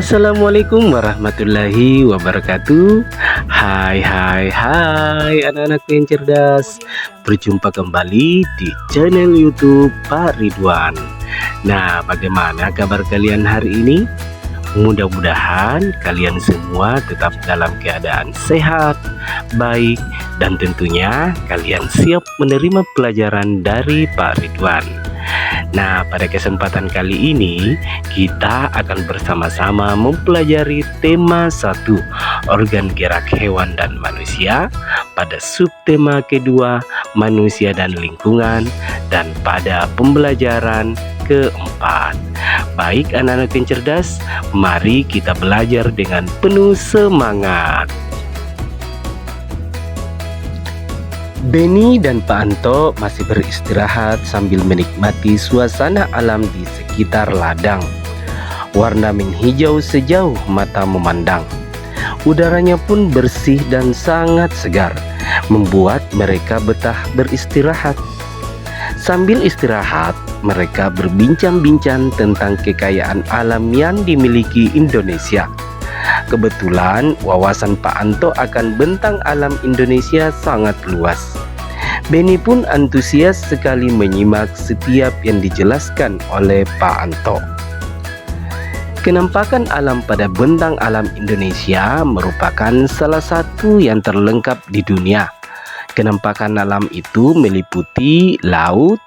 Assalamualaikum warahmatullahi wabarakatuh. Hai anak-anakku yang cerdas. Berjumpa kembali di channel YouTube Pak Ridwan. Nah, bagaimana kabar kalian hari ini? Mudah-mudahan kalian semua tetap dalam keadaan sehat, baik, dan tentunya kalian siap menerima pelajaran dari Pak Ridwan. Nah, pada kesempatan kali ini kita akan bersama-sama mempelajari tema 1, organ gerak hewan dan manusia, pada subtema kedua, manusia dan lingkungan, dan pada pembelajaran keempat. Baik anak-anak yang cerdas, mari kita belajar dengan penuh semangat. Beni dan Pak Anto masih beristirahat sambil menikmati suasana alam di sekitar ladang. Warna menghijau sejauh mata memandang. Udaranya pun bersih dan sangat segar, membuat mereka betah beristirahat. Sambil istirahat, mereka berbincang-bincang tentang kekayaan alam yang dimiliki Indonesia. Kebetulan wawasan Pak Anto akan bentang alam Indonesia sangat luas. Beni pun antusias sekali menyimak setiap yang dijelaskan oleh Pak Anto. Kenampakan alam pada bentang alam Indonesia merupakan salah satu yang terlengkap di dunia. Kenampakan alam itu meliputi laut,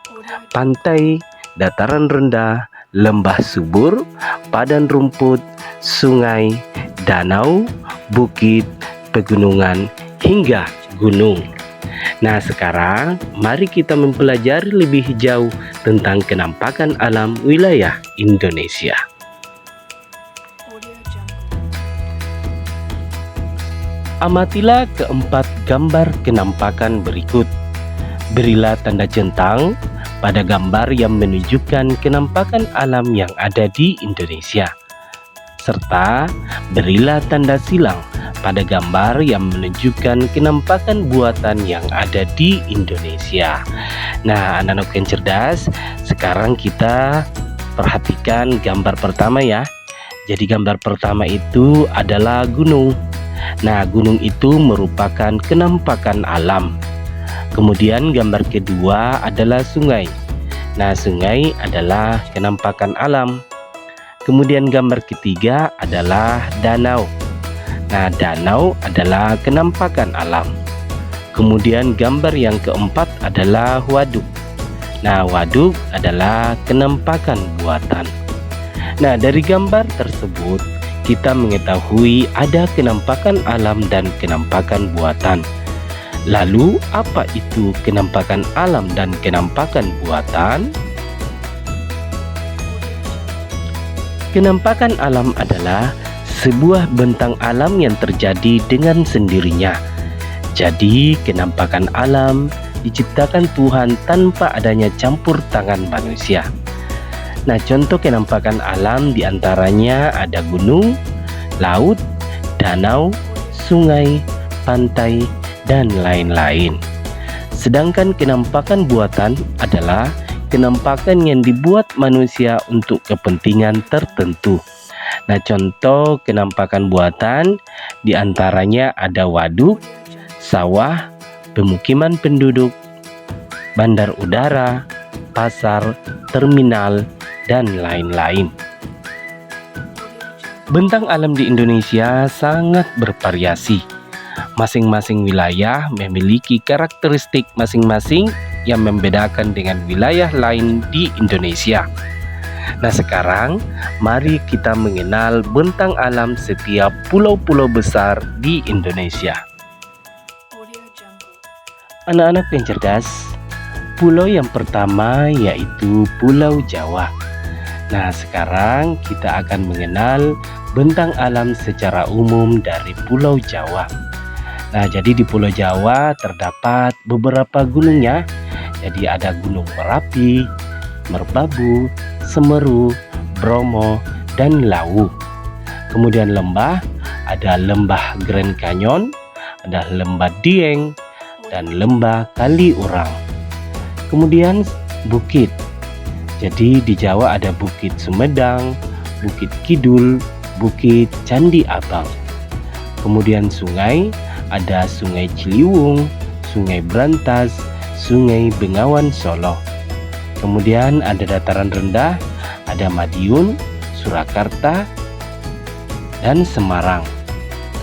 pantai, dataran rendah, lembah subur, padang rumput, sungai, danau, bukit, pegunungan, hingga gunung. Nah, sekarang mari kita mempelajari lebih jauh tentang kenampakan alam wilayah Indonesia. Amatilah keempat gambar kenampakan berikut. Berilah tanda centang pada gambar yang menunjukkan kenampakan alam yang ada di Indonesia, serta berilah tanda silang pada gambar yang menunjukkan kenampakan buatan yang ada di Indonesia. Nah, anak-anak yang cerdas, sekarang kita perhatikan gambar pertama ya. Jadi gambar pertama itu adalah gunung. Nah, gunung itu merupakan kenampakan alam. Kemudian gambar kedua adalah sungai. Nah, sungai adalah kenampakan alam. Kemudian gambar ketiga adalah danau. Nah, danau adalah kenampakan alam. Kemudian gambar yang keempat adalah waduk. Nah, waduk adalah kenampakan buatan. Nah, dari gambar tersebut kita mengetahui ada kenampakan alam dan kenampakan buatan. Lalu, apa itu kenampakan alam dan kenampakan buatan? Kenampakan alam adalah sebuah bentang alam yang terjadi dengan sendirinya. Jadi, kenampakan alam diciptakan Tuhan tanpa adanya campur tangan manusia. Nah, contoh kenampakan alam diantaranya ada gunung, laut, danau, sungai, pantai, dan lain-lain. Sedangkan kenampakan buatan adalah kenampakan yang dibuat manusia untuk kepentingan tertentu. Nah, contoh kenampakan buatan diantaranya ada waduk, sawah, pemukiman penduduk, bandar udara, pasar, terminal, dan lain-lain. Bentang alam di Indonesia sangat bervariasi. Masing-masing wilayah memiliki karakteristik masing-masing yang membedakan dengan wilayah lain di Indonesia. Nah, sekarang mari kita mengenal bentang alam setiap pulau-pulau besar di Indonesia. Anak-anak yang cerdas, pulau yang pertama yaitu Pulau Jawa. Nah, sekarang kita akan mengenal bentang alam secara umum dari Pulau Jawa. Nah, jadi di Pulau Jawa terdapat beberapa gunungnya. Jadi ada Gunung Merapi, Merbabu, Semeru, Bromo, dan Lawu. Kemudian lembah, ada Lembah Grand Canyon, ada Lembah Dieng, dan Lembah Kaliurang. Kemudian bukit. Jadi di Jawa ada Bukit Sumedang, Bukit Kidul, Bukit Candi Abang. Kemudian sungai, ada Sungai Ciliwung, Sungai Brantas, Sungai Bengawan Solo. Kemudian ada dataran rendah, ada Madiun, Surakarta, dan Semarang.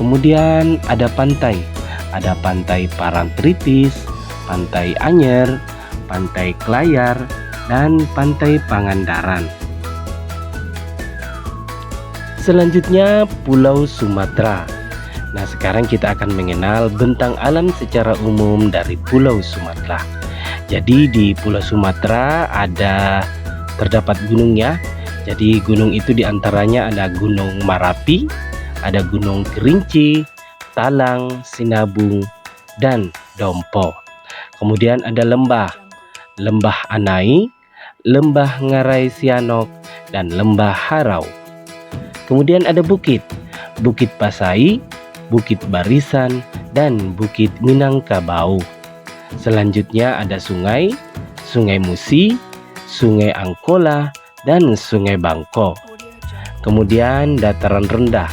Kemudian ada pantai, ada Pantai Parangtritis, Pantai Anyer, Pantai Klayar, dan Pantai Pangandaran. Selanjutnya Pulau Sumatera. Nah, sekarang kita akan mengenal bentang alam secara umum dari Pulau Sumatera. Jadi di Pulau Sumatera terdapat gunung ya. Jadi gunung itu diantaranya ada Gunung Marapi, ada Gunung Kerinci, Talang, Sinabung, dan Dompo. Kemudian ada lembah, Lembah Anai, Lembah Ngarai Sianok, dan Lembah Harau. Kemudian ada bukit, Bukit Pasai, Bukit Barisan, dan Bukit Minangkabau. Selanjutnya ada sungai, Sungai Musi, Sungai Angkola, dan Sungai Bangko. Kemudian dataran rendah,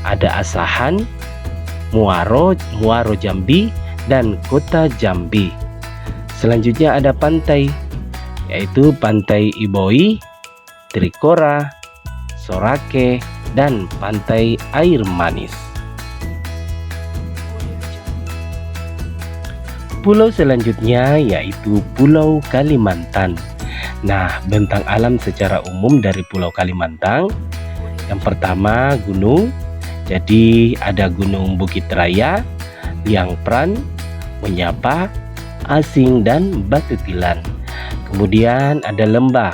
ada Asahan, Muaro Jambi, dan Kota Jambi. Selanjutnya ada pantai, yaitu Pantai Iboi, Trikora, Sorake, dan Pantai Air Manis. Pulau selanjutnya yaitu Pulau Kalimantan. Nah, bentang alam secara umum dari Pulau Kalimantan, yang pertama gunung. Jadi ada Gunung Bukit Raya, Liang Pran, Menyapa, Asing, dan Batu Tilan. Kemudian ada lembah,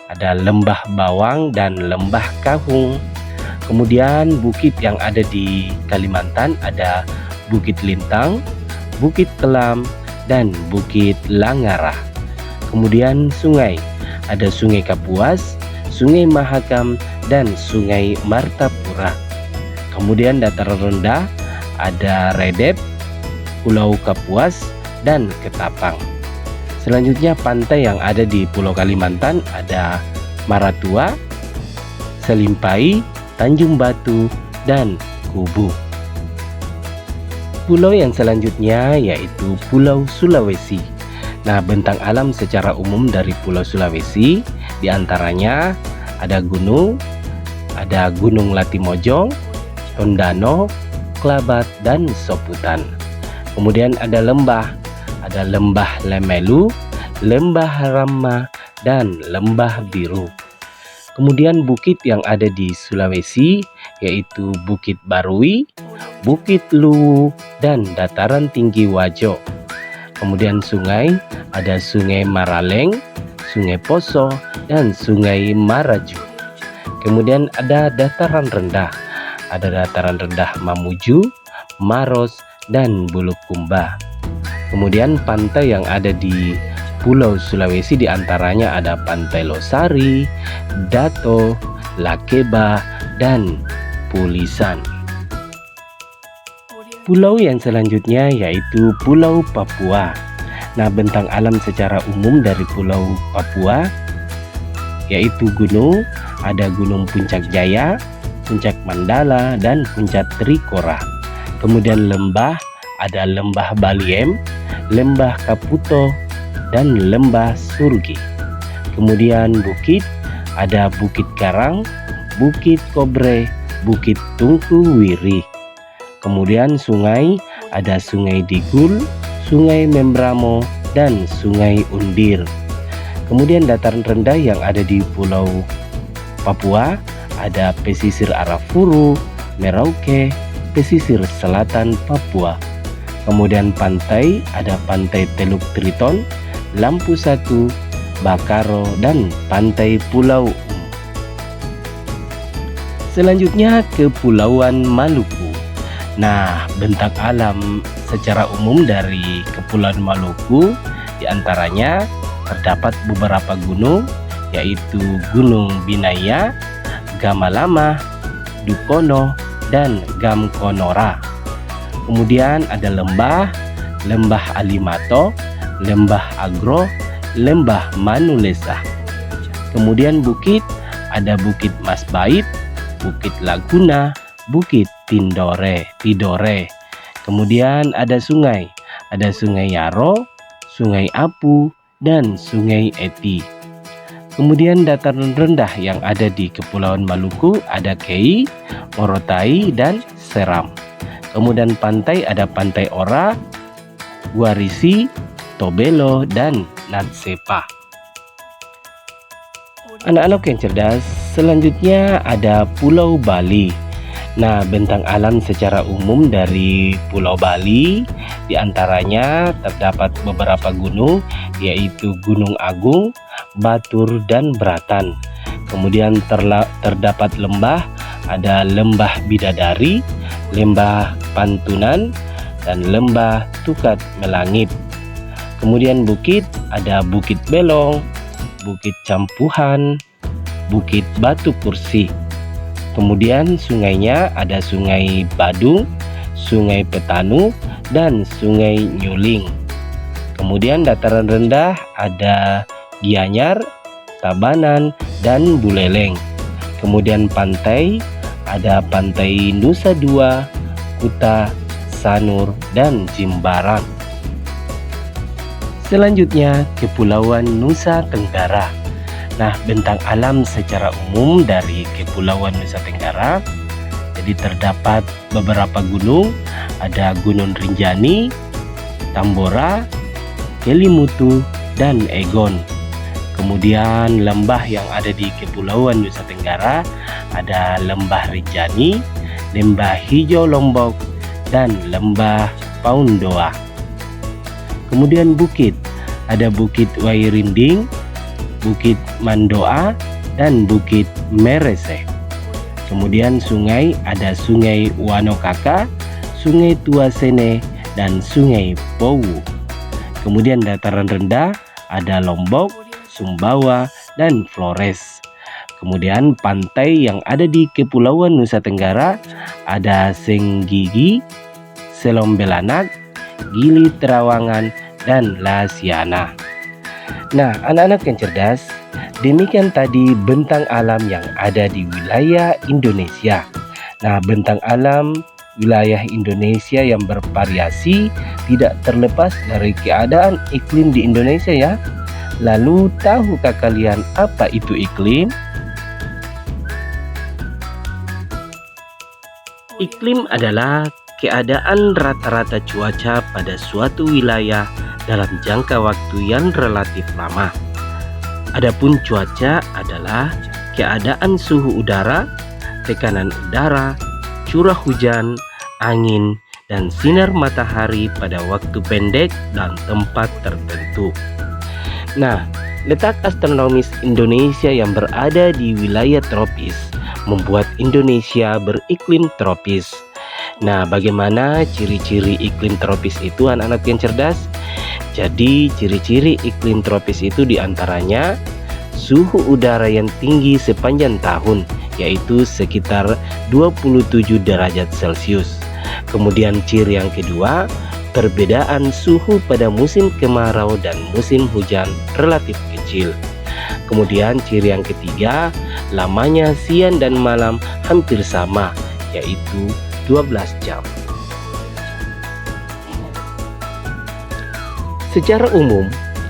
ada Lembah Bawang dan Lembah Kahung. Kemudian bukit yang ada di Kalimantan ada Bukit Lintang, Bukit Kelam, dan Bukit Langarah. Kemudian sungai, ada Sungai Kapuas, Sungai Mahakam, dan Sungai Martapura. Kemudian dataran rendah ada Redep, Pulau Kapuas, dan Ketapang. Selanjutnya pantai yang ada di Pulau Kalimantan ada Maratua, Selimpai, Tanjung Batu, dan Kubu. Pulau yang selanjutnya yaitu Pulau Sulawesi. Nah, bentang alam secara umum dari Pulau Sulawesi diantaranya ada gunung, ada Gunung Latimojong, Tondano, Klabat, dan Soputan. Kemudian ada lembah, ada Lembah Lemelu, Lembah Rama, dan Lembah Biru. Kemudian bukit yang ada di Sulawesi yaitu Bukit Barui, Bukit Luwu, dan dataran tinggi Wajo. Kemudian sungai, ada Sungai Maraleng, Sungai Poso, dan Sungai Maraju. Kemudian ada dataran rendah, ada dataran rendah Mamuju, Maros, dan Bulukumba. Kemudian pantai yang ada di Pulau Sulawesi diantaranya ada Pantai Losari, Dato, Lakeba, dan Pulisan. Pulau yang selanjutnya yaitu Pulau Papua. Nah, bentang alam secara umum dari Pulau Papua yaitu gunung, ada Gunung Puncak Jaya, Puncak Mandala, dan Puncak Trikora. Kemudian lembah, ada Lembah Baliem, Lembah Kaputo, dan Lembah Surgi. Kemudian bukit, ada Bukit Karang, Bukit Kobre, Bukit Tungku Wiri. Kemudian sungai, ada Sungai Digul, Sungai Membramo, dan Sungai Undir. Kemudian dataran rendah yang ada di Pulau Papua ada pesisir Arafuru, Merauke, pesisir selatan Papua. Kemudian pantai, ada Pantai Teluk Triton, Lampu Satu, Bakaro, dan Pantai Pulau Selanjutnya Kepulauan Maluku. Nah, bentang alam secara umum dari Kepulauan Maluku diantaranya terdapat beberapa gunung, yaitu Gunung Binaya, Gamalama, Dukono, dan Gamkonora. Kemudian ada lembah, Lembah Alimato, Lembah Agro, Lembah Manulesa. Kemudian bukit, ada Bukit Mas Bait, Bukit Laguna, Bukit Tidore. Kemudian ada Sungai Yaro, Sungai Apu, dan Sungai Eti. Kemudian dataran rendah yang ada di Kepulauan Maluku ada Kei, Morotai, dan Seram. Kemudian pantai ada Pantai Ora, Guarisi, Tobelo, dan Natsepa. Anak-anak yang cerdas, selanjutnya ada Pulau Bali. Nah, bentang alam secara umum dari Pulau Bali diantaranya terdapat beberapa gunung, yaitu Gunung Agung, Batur, dan Beratan. Kemudian terdapat lembah, ada Lembah Bidadari, Lembah Pantunan, dan Lembah Tukat Melangit. Kemudian bukit, ada Bukit Belong, Bukit Campuhan, Bukit Batu Kursi. Kemudian sungainya ada Sungai Badung, Sungai Petanu, dan Sungai Nyuling. Kemudian dataran rendah ada Gianyar, Tabanan, dan Buleleng. Kemudian pantai ada Pantai Nusa Dua, Kuta, Sanur, dan Jimbaran. Selanjutnya Kepulauan Nusa Tenggara. Nah, bentang alam secara umum dari Kepulauan Nusa Tenggara, jadi terdapat beberapa gunung, ada Gunung Rinjani, Tambora, Kelimutu, dan Egon. Kemudian lembah yang ada di Kepulauan Nusa Tenggara ada Lembah Rinjani, Lembah Hijau Lombok, dan Lembah Paundoa. Kemudian bukit, ada Bukit Wairinding, Bukit Mandoa, dan Bukit Merese. Kemudian sungai, ada Sungai Wanokaka, Sungai Tuasene, dan Sungai Powu. Kemudian dataran rendah ada Lombok, Sumbawa, dan Flores. Kemudian pantai yang ada di Kepulauan Nusa Tenggara ada Senggigi, Selombelanak, Gili Terawangan, dan Lasiana. Nah, anak-anak yang cerdas, demikian tadi bentang alam yang ada di wilayah Indonesia. Nah, bentang alam wilayah Indonesia yang bervariasi tidak terlepas dari keadaan iklim di Indonesia ya. Lalu, tahukah kalian apa itu iklim? Iklim adalah keadaan rata-rata cuaca pada suatu wilayah dalam jangka waktu yang relatif lama. Adapun cuaca adalah keadaan suhu udara, tekanan udara, curah hujan, angin, dan sinar matahari pada waktu pendek dan tempat tertentu. Nah, letak astronomis Indonesia yang berada di wilayah tropis membuat Indonesia beriklim tropis. Nah, bagaimana ciri-ciri iklim tropis itu, anak-anak yang cerdas? Jadi, ciri-ciri iklim tropis itu diantaranya suhu udara yang tinggi sepanjang tahun, yaitu sekitar 27 derajat Celcius. Kemudian ciri yang kedua, perbedaan suhu pada musim kemarau dan musim hujan relatif kecil. Kemudian ciri yang ketiga, lamanya siang dan malam hampir sama, yaitu 12 jam. Secara umum,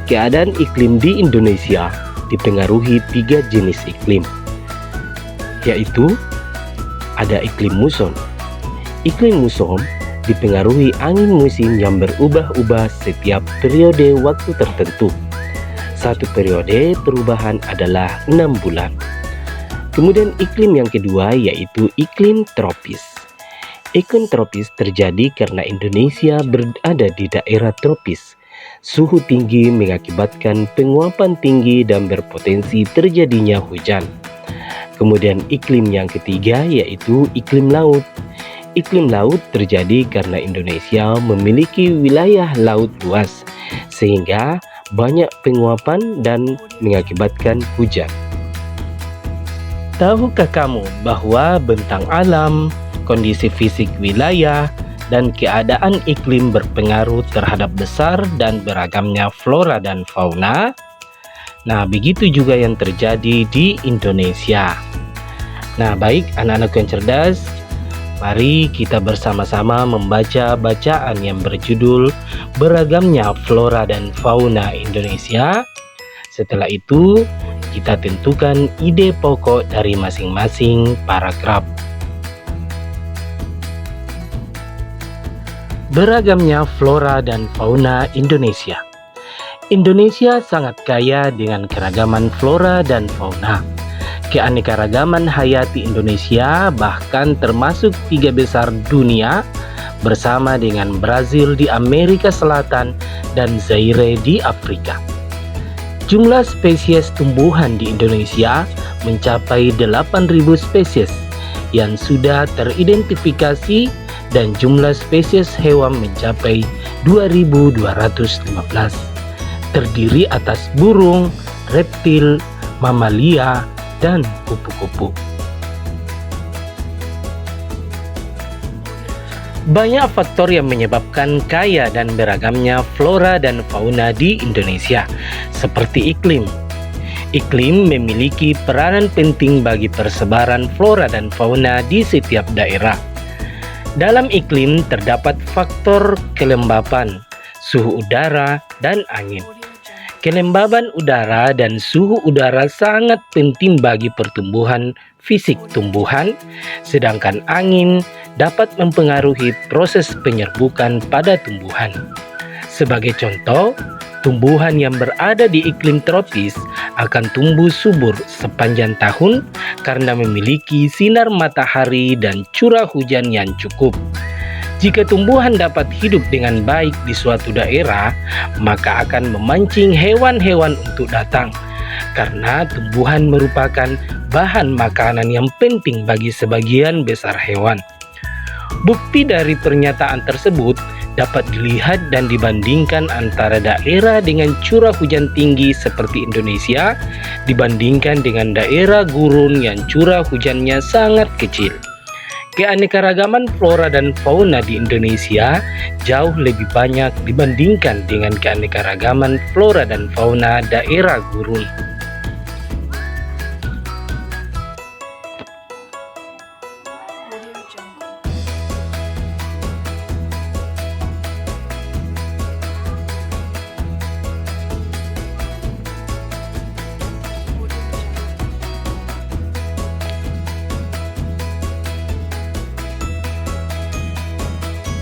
keadaan iklim di Indonesia dipengaruhi 3 jenis iklim, yaitu ada iklim muson. Iklim muson dipengaruhi angin musim yang berubah-ubah setiap periode waktu tertentu. Satu periode perubahan adalah 6 bulan. Kemudian iklim yang kedua yaitu iklim tropis. Iklim tropis terjadi karena Indonesia berada di daerah tropis. Suhu tinggi mengakibatkan penguapan tinggi dan berpotensi terjadinya hujan. Kemudian iklim yang ketiga yaitu iklim laut. Iklim laut terjadi karena Indonesia memiliki wilayah laut luas, sehingga banyak penguapan dan mengakibatkan hujan. Tahukah kamu bahwa bentang alam, kondisi fisik wilayah, dan keadaan iklim berpengaruh terhadap besar dan beragamnya flora dan fauna? Nah, begitu juga yang terjadi di Indonesia. Nah, baik anak-anakku yang cerdas, mari kita bersama-sama membaca bacaan yang berjudul Beragamnya Flora dan Fauna Indonesia. Setelah itu, kita tentukan ide pokok dari masing-masing paragraf. Beragamnya flora dan fauna Indonesia. Indonesia sangat kaya dengan keragaman flora dan fauna. Keanekaragaman hayati Indonesia bahkan termasuk 3 besar dunia bersama dengan Brazil di Amerika Selatan dan Zaire di Afrika. Jumlah spesies tumbuhan di Indonesia mencapai 8.000 spesies yang sudah teridentifikasi dan jumlah spesies hewan mencapai 2.215, terdiri atas burung, reptil, mamalia, dan kupu-kupu. Banyak faktor yang menyebabkan kaya dan beragamnya flora dan fauna di Indonesia, seperti iklim. Iklim memiliki peranan penting bagi persebaran flora dan fauna di setiap daerah. Dalam iklim terdapat faktor kelembapan, suhu udara, dan angin. Kelembaban udara dan suhu udara sangat penting bagi pertumbuhan fisik tumbuhan, sedangkan angin dapat mempengaruhi proses penyerbukan pada tumbuhan. Sebagai contoh, tumbuhan yang berada di iklim tropis akan tumbuh subur sepanjang tahun karena memiliki sinar matahari dan curah hujan yang cukup. Jika tumbuhan dapat hidup dengan baik di suatu daerah, maka akan memancing hewan-hewan untuk datang, karena tumbuhan merupakan bahan makanan yang penting bagi sebagian besar hewan. Bukti dari pernyataan tersebut dapat dilihat dan dibandingkan antara daerah dengan curah hujan tinggi seperti Indonesia dibandingkan dengan daerah gurun yang curah hujannya sangat kecil. Keanekaragaman flora dan fauna di Indonesia jauh lebih banyak dibandingkan dengan keanekaragaman flora dan fauna daerah gurun.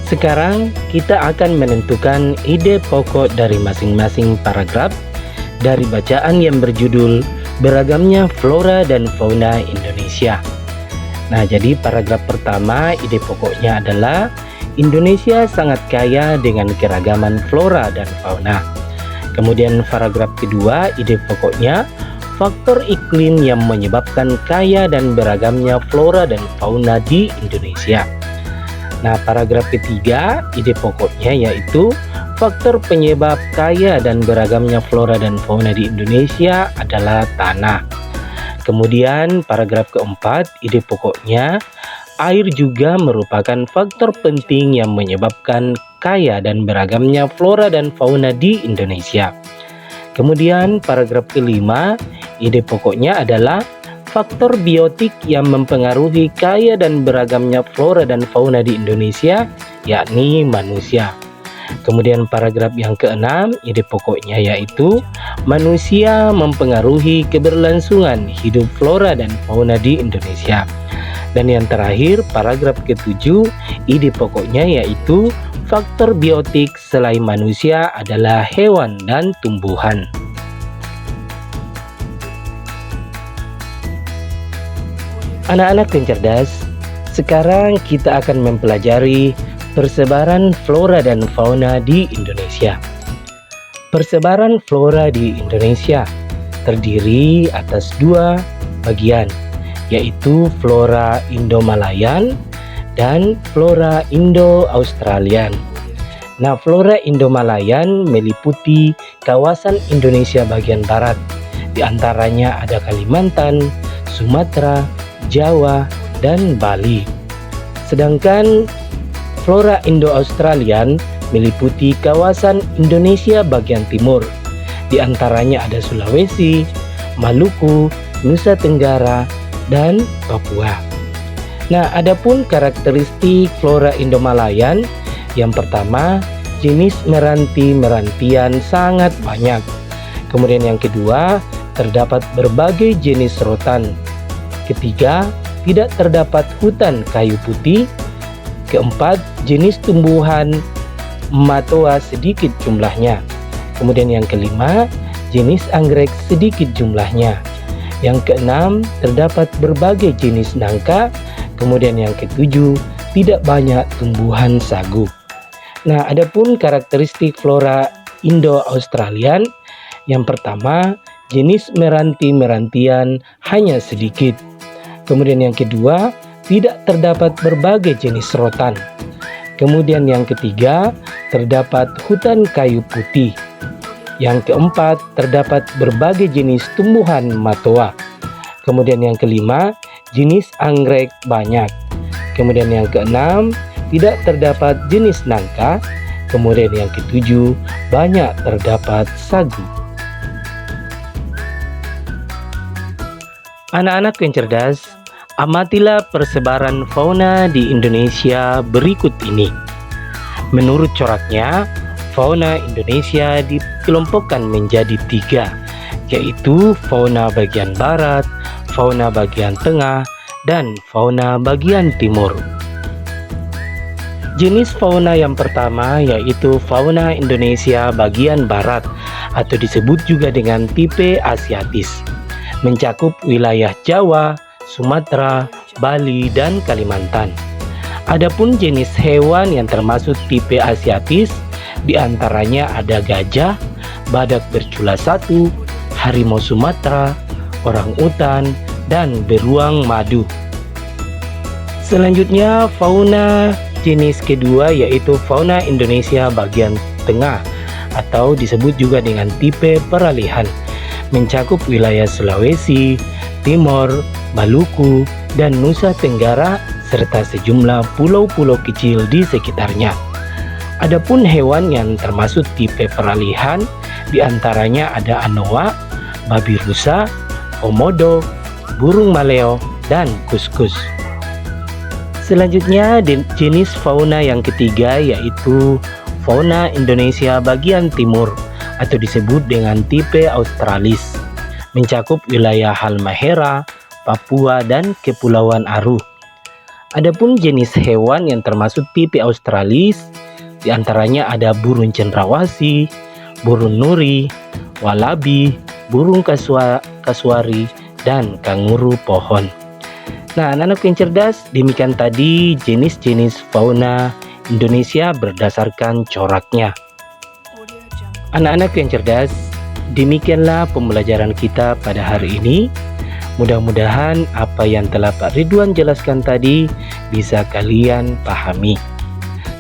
Sekarang kita akan menentukan ide pokok dari masing-masing paragraf dari bacaan yang berjudul Beragamnya Flora dan Fauna Indonesia. Nah, jadi paragraf pertama ide pokoknya adalah Indonesia sangat kaya dengan keragaman flora dan fauna. Kemudian paragraf kedua ide pokoknya faktor iklim yang menyebabkan kaya dan beragamnya flora dan fauna di Indonesia. Nah, paragraf ketiga, ide pokoknya yaitu faktor penyebab kaya dan beragamnya flora dan fauna di Indonesia adalah tanah. Kemudian, paragraf keempat, ide pokoknya air juga merupakan faktor penting yang menyebabkan kaya dan beragamnya flora dan fauna di Indonesia. Kemudian, paragraf kelima, ide pokoknya adalah faktor biotik yang mempengaruhi kaya dan beragamnya flora dan fauna di Indonesia, yakni manusia. Kemudian paragraf yang keenam, ide pokoknya yaitu manusia mempengaruhi keberlangsungan hidup flora dan fauna di Indonesia. Dan yang terakhir, paragraf ketujuh, ide pokoknya yaitu faktor biotik selain manusia adalah hewan dan tumbuhan. Anak-anak yang cerdas, sekarang kita akan mempelajari persebaran flora dan fauna di Indonesia. Persebaran flora di Indonesia terdiri atas 2 bagian, yaitu flora Indo-Malayan dan flora Indo-Australian. Nah, flora Indo-Malayan meliputi kawasan Indonesia bagian barat, di antaranya ada Kalimantan, Sumatera, Jawa, dan Bali. Sedangkan flora Indo-Australian meliputi kawasan Indonesia bagian timur. Di antaranya ada Sulawesi, Maluku, Nusa Tenggara, dan Papua. Nah, adapun karakteristik flora Indomalayan, yang pertama, jenis meranti-merantian sangat banyak. Kemudian yang kedua, terdapat berbagai jenis rotan. Ketiga, tidak terdapat hutan kayu putih. Keempat, jenis tumbuhan matoa sedikit jumlahnya. Kemudian yang kelima, jenis anggrek sedikit jumlahnya. Yang keenam, terdapat berbagai jenis nangka. Kemudian yang ketujuh, tidak banyak tumbuhan sagu. Nah, adapun karakteristik flora Indo-Australian, yang pertama, jenis meranti-merantian hanya sedikit. Kemudian yang kedua, tidak terdapat berbagai jenis rotan. Kemudian yang ketiga, terdapat hutan kayu putih. Yang keempat, terdapat berbagai jenis tumbuhan matoa. Kemudian yang kelima, jenis anggrek banyak. Kemudian yang keenam, tidak terdapat jenis nangka. Kemudian yang ketujuh, banyak terdapat sagu. Anak-anak yang cerdas, amatilah persebaran fauna di Indonesia berikut ini. Menurut coraknya, fauna Indonesia dikelompokkan menjadi 3, yaitu fauna bagian barat, fauna bagian tengah, dan fauna bagian timur. Jenis fauna yang pertama yaitu fauna Indonesia bagian barat atau disebut juga dengan tipe asiatis, mencakup wilayah Jawa, Sumatera, Bali, dan Kalimantan. Adapun jenis hewan yang termasuk tipe asiatis diantaranya ada gajah, badak bercula 1, harimau Sumatera, orangutan, dan beruang madu. Selanjutnya fauna jenis kedua yaitu fauna Indonesia bagian tengah atau disebut juga dengan tipe peralihan, mencakup wilayah Sulawesi, Timor, Maluku, dan Nusa Tenggara serta sejumlah pulau-pulau kecil di sekitarnya. Adapun hewan yang termasuk tipe peralihan diantaranya ada anoa, babi rusa, komodo, burung maleo, dan kuskus. Selanjutnya jenis fauna yang ketiga yaitu fauna Indonesia bagian timur atau disebut dengan tipe australis, mencakup wilayah Halmahera, Papua, dan Kepulauan Aru. Adapun jenis hewan yang termasuk tipe australis diantaranya ada burung cendrawasih, burung nuri, walabi, burung kasuari, dan kanguru pohon. Nah, anak-anak yang cerdas, demikian tadi jenis-jenis fauna Indonesia berdasarkan coraknya. Anak-anak yang cerdas, demikianlah pembelajaran kita pada hari ini. Mudah-mudahan apa yang telah Pak Ridwan jelaskan tadi bisa kalian pahami.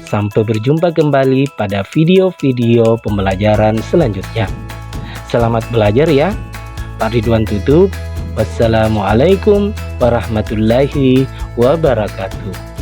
Sampai berjumpa kembali pada video-video pembelajaran selanjutnya. Selamat belajar ya. Pak Ridwan tutup. Wassalamualaikum warahmatullahi wabarakatuh.